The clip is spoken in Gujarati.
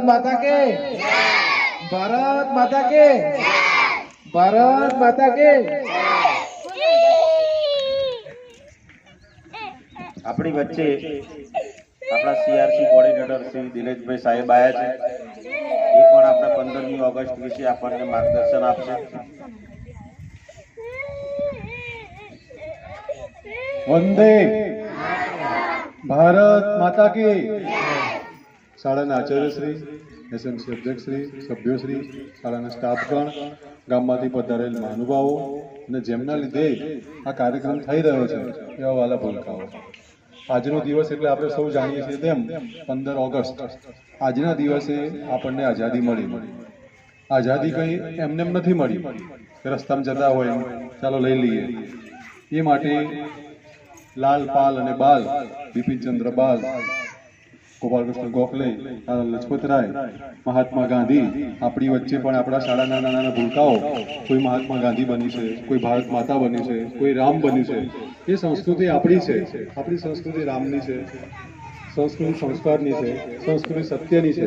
ભારત માતા કે ભારત માતા કે ભારત માતા કે આપણી વચ્ચે આપણા સીઆરસી કોર્ડિનેટર શ્રી દિનેશભાઈ સાહેબ આવ્યા છે. એ પણ આપણે 15મી ઓગસ્ટ વિશે આપણને માર્ગદર્શન આપશે. વંદે ભારત માતા કી. શાળાના આચાર્યશ્રી, એસએમસી અધ્યક્ષશ્રી, સભ્યોશ્રી, શાળાના સ્ટાફગણ, ગામમાંથી પધારેલ મહાનુભાવો અને જેમના લીધે આ કાર્યક્રમ થઈ રહ્યો છે એવા વાલા ભૂલકાઓ, આજનો દિવસ એટલે આપણે સૌ જાણીએ છીએ તેમ 15 ઓગસ્ટ. આજના દિવસે આપણને આઝાદી મળી. આઝાદી કંઈ એમને એમ નથી મળી કે રસ્તામાં જતા હોય ચાલો લઈ લઈએ. એ માટે લાલ પાલ અને બાલ, બિપિનચંદ્ર બાલ, ગોપાલકૃષ્ણ ગોખલે, લજપતરાય, મહાત્મા ગાંધી, આપણી વચ્ચે પણ આપણા શાળાના નાના ભૂલકાઓ, કોઈ મહાત્મા ગાંધી બની છે, કોઈ ભારત માતા બની છે, કોઈ રામ બની છે. એ સંસ્કૃતિ આપણી છે. આપણી સંસ્કૃતિ રામની છે, સંસ્કૃતિ સંસ્કારની છે, સંસ્કૃતિ સત્યની છે.